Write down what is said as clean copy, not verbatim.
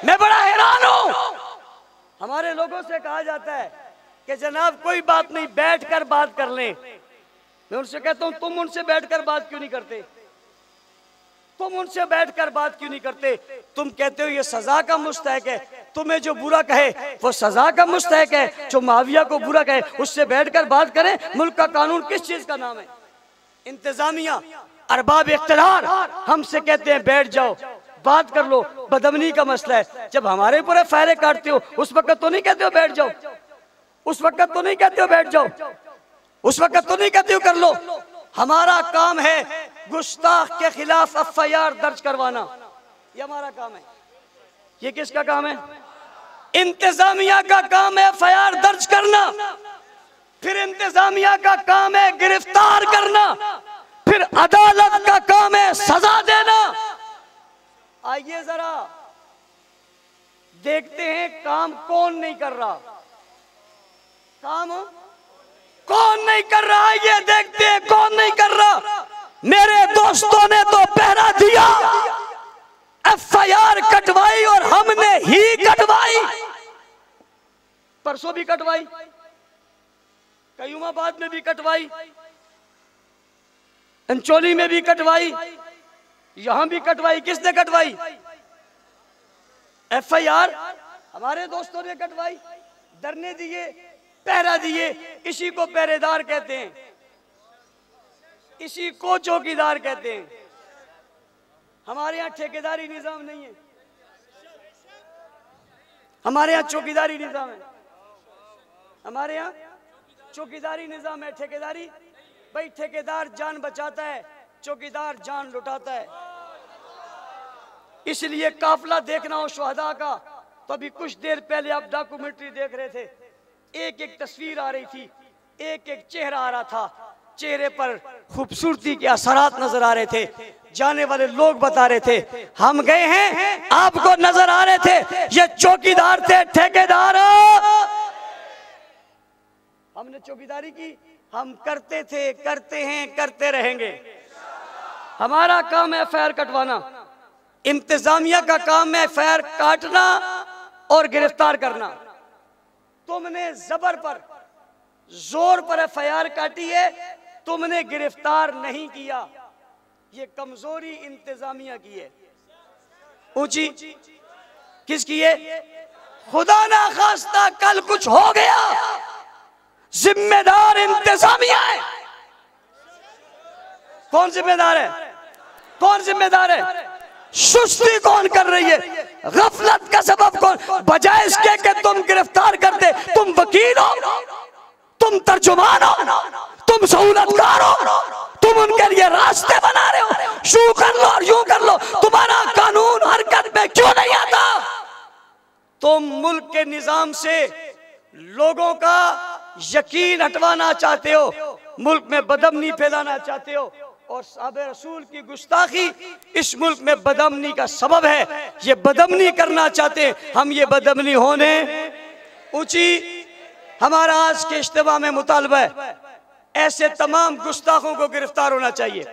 मैं बड़ा हैरान हूं। हमारे लोगों से कहा जाता है कि जनाब कोई बात नहीं, बैठ कर बात कर लें। मैं उनसे कहता हूं तुम उनसे बैठकर बात क्यों नहीं करते? तुम उनसे बैठकर बात क्यों नहीं करते? तुम कहते हो ये सजा का मुस्तहक है, तुम्हें जो बुरा कहे वो सजा का मुस्तहक है, जो माविया को बुरा कहे उससे बैठकर बात करें। मुल्क का कानून किस चीज का नाम है? इंतजामिया, अरबाब इख्तियार हमसे कहते हैं बैठ जाओ, बात कर लो, बदअमनी का मसला है। जब हमारे पूरे फायरे काटते हो उस वक्त तो नहीं कहते हो बैठ जाओ, उस वक्त तो नहीं कहते हो बैठ जाओ, उस वक्त तो नहीं कहते हो कर लो। हमारा काम है गुस्ताख के खिलाफ एफआईआर दर्ज करवाना, ये हमारा काम है। ये किसका काम है? इंतजामिया का काम है एफआईआर दर्ज करना, फिर इंतजामिया का काम है गिरफ्तार करना, फिर अदालत का काम है सजा देना। आइए जरा देखते हैं काम कौन नहीं कर रहा, काम कौन नहीं कर रहा। ये देखते हैं कौन नहीं कर रहा। मेरे दोस्तों ने तो पहरा दिया, एफआईआर कटवाई और हमने ही कटवाई, परसों भी कटवाई, कयूमाबाद में भी कटवाई, अंचोली में भी कटवाई, यहां भी कटवाई। किसने कटवाई? एफआईआर हमारे दोस्तों ने कटवाई, धरने दिए, पहरा दिए। इसी को पहरेदार कहते हैं, इसी को चौकीदार कहते हैं। हमारे यहाँ ठेकेदारी निजाम नहीं है, हमारे यहाँ चौकीदारी निजाम है। हमारे यहाँ चौकीदारी निजाम है, ठेकेदारी। भाई ठेकेदार जान बचाता है, चौकीदार जान लुटाता है। इसलिए काफिला देखना हो शुहदा का, तो अभी कुछ देर पहले आप डॉक्यूमेंट्री देख रहे थे, एक एक तस्वीर आ रही थी, एक एक चेहरा आ रहा था, चेहरे पर खूबसूरती के असरात नजर आ रहे थे। जाने वाले लोग बता रहे थे हम गए हैं, आपको नजर आ रहे थे ये चौकीदार थे, ठेकेदार। हमने चौकीदारी की, हम करते थे, करते हैं, करते रहेंगे। हमारा काम है एफआईआर कटवाना, इंतजामिया का काम है एफआईआर काटना और गिरफ्तार करना। तुमने जबर पर, जोर पर एफआईआर काटी है, तुमने गिरफ्तार नहीं किया। ये कमजोरी इंतजामिया की है। ऊंची किसकी है? खुदा ना खास्ता कल कुछ हो गया, जिम्मेदार इंतजामिया है। कौन जिम्मेदार है? कौन जिम्मेदार है? सुस्ती कौन कर रही है? गफलत का सबब कौन? बजाय इसके कि तुम गिरफ्तार करते, तुम वकील हो, तुम तर्जुमान हो, तुम सहूलतकार हो, तुम उनके लिए रास्ते बना रहे हो। यूं कर लो और यूं कर लो, तुम्हारा कानून हरकत में क्यों नहीं आता? तुम मुल्क के निजाम से लोगों का यकीन हटवाना चाहते हो, मुल्क में बदअमनी फैलाना चाहते हो, और साहब रसूल की गुस्ताखी इस मुल्क में बदअमनी का सबब है। ये बदअमनी करना चाहते हैं, हम ये बदअमनी होने ऊंची। हमारा आज के इज्तिमा में मुतालबा है ऐसे तमाम गुस्ताखों को गिरफ्तार होना चाहिए।